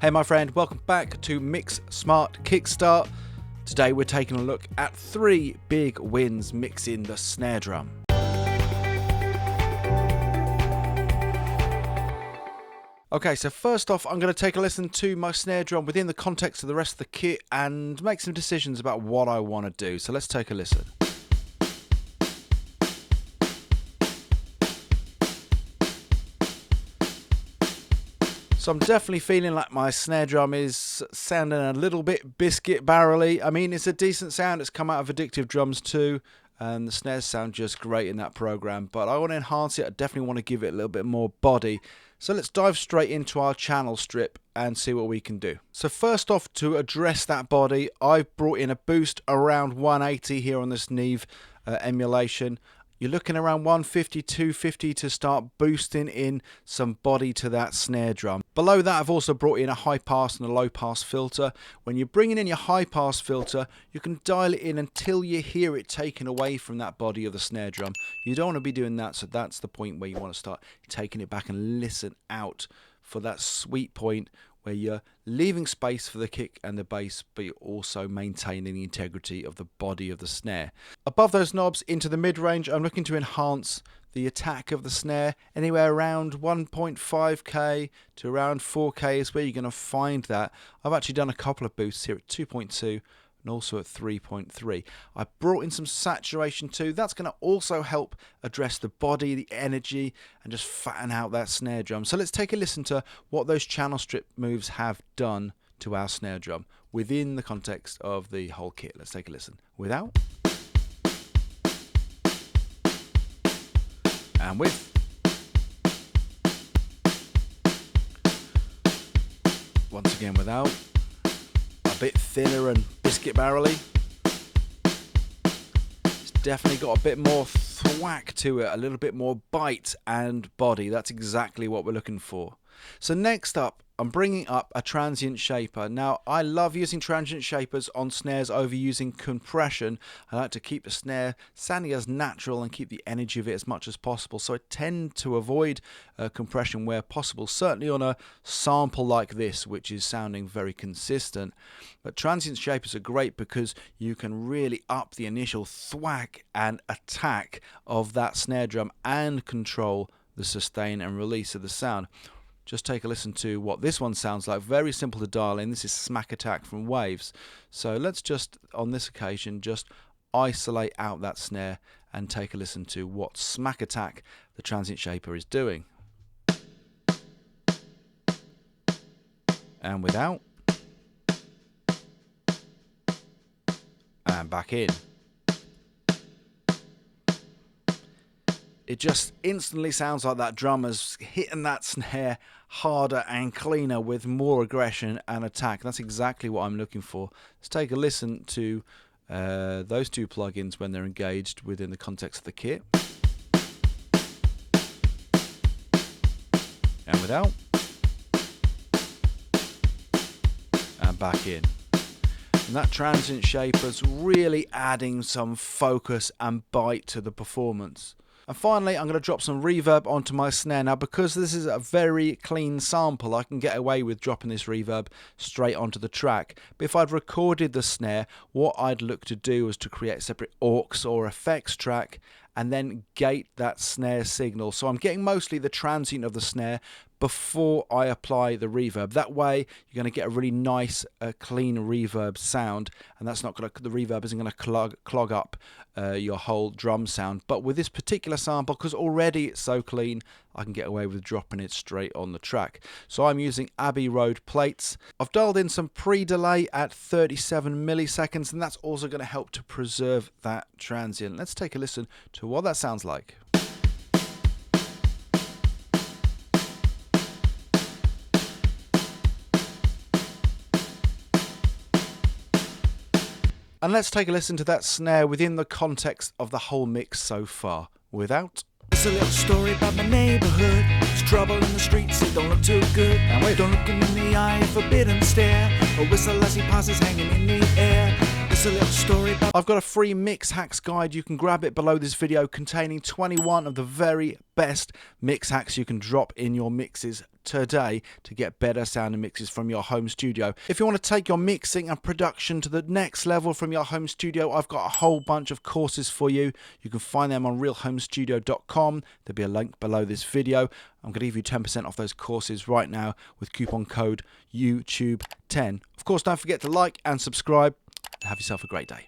Hey my friend, welcome back to Mix Smart Kickstart. Today we're taking a look at 3 big wins mixing the snare drum. Okay, so first off I'm going to take a listen to my snare drum within the context of the rest of the kit and make some decisions about what I want to do. So let's take a listen. So I'm definitely feeling like my snare drum is sounding a little bit biscuit barrel-y. I mean, it's a decent sound. It's come out of Addictive Drums too, and the snares sound just great in that program. But I want to enhance it. I definitely want to give it a little bit more body. So let's dive straight into our channel strip and see what we can do. So first off, to address that body, I've brought in a boost around 180 here on this Neve emulation. You're looking around 150, 250 to start boosting in some body to that snare drum. Below that, I've also brought in a high pass and a low pass filter. When you're bringing in your high pass filter, you can dial it in until you hear it taken away from that body of the snare drum. You don't want to be doing that, so that's the point where you want to start taking it back and listen out for that sweet point where you're leaving space for the kick and the bass, but you're also maintaining the integrity of the body of the snare. Above those knobs into the mid-range, I'm looking to enhance the attack of the snare. Anywhere around 1.5k to around 4k is where you're going to find that. I've actually done a couple of boosts here at 2.2 and also at 3.3. I brought in some saturation too. That's going to also help address the body, the energy, and just fatten out that snare drum. So let's take a listen to what those channel strip moves have done to our snare drum within the context of the whole kit. Let's take a listen. Without. And with. Once again without. A bit thinner and biscuit barrel-y. It's definitely got a bit more thwack to it, a little bit more bite and body. That's exactly what we're looking for. So next up, I'm bringing up a transient shaper. Now, I love using transient shapers on snares over using compression. I like to keep the snare sounding as natural and keep the energy of it as much as possible. So I tend to avoid compression where possible, certainly on a sample like this, which is sounding very consistent. But transient shapers are great because you can really up the initial thwack and attack of that snare drum and control the sustain and release of the sound. Just take a listen to what this one sounds like. Very simple to dial in. This is Smack Attack from Waves. So let's just, on this occasion, just isolate out that snare and take a listen to what Smack Attack, the transient shaper, is doing. And without. And back in. It just instantly sounds like that drummer's hitting that snare harder and cleaner with more aggression and attack. That's exactly what I'm looking for. Let's take a listen to those 2 plugins when they're engaged within the context of the kit. And without. And back in. And that transient shaper's really adding some focus and bite to the performance. And finally, I'm going to drop some reverb onto my snare. Now, because this is a very clean sample, I can get away with dropping this reverb straight onto the track. But if I'd recorded the snare, what I'd look to do is to create a separate aux or effects track and then gate that snare signal. So I'm getting mostly the transient of the snare before I apply the reverb. That way you're going to get a really nice clean reverb sound, and that's not going to, the reverb isn't going to clog up your whole drum sound. But with this particular sample, because already it's so clean, I can get away with dropping it straight on the track. So I'm using Abbey Road plates. I've dialed in some pre-delay at 37 milliseconds, and that's also going to help to preserve that transient. Let's take a listen to what that sounds like. And let's take a listen to that snare within the context of the whole mix so far. Without. It's a little story about my neighborhood. There's trouble in the streets, it don't look too good. And wait. Don't look him in the eye, a forbidden stare. A whistle as he passes hanging in the air. It's a little story about I've got a free mix hacks guide. You can grab it below this video, containing 21 of the very best mix hacks you can drop in your mixes today to get better sounding mixes from your home studio. If you want to take your mixing and production to the next level from your home studio, I've got a whole bunch of courses for you. You can find them on realhomestudio.com. There'll be a link below this video. I'm going to give you 10% off those courses right now with coupon code YouTube10. Of course, don't forget to like and subscribe. Have yourself a great day.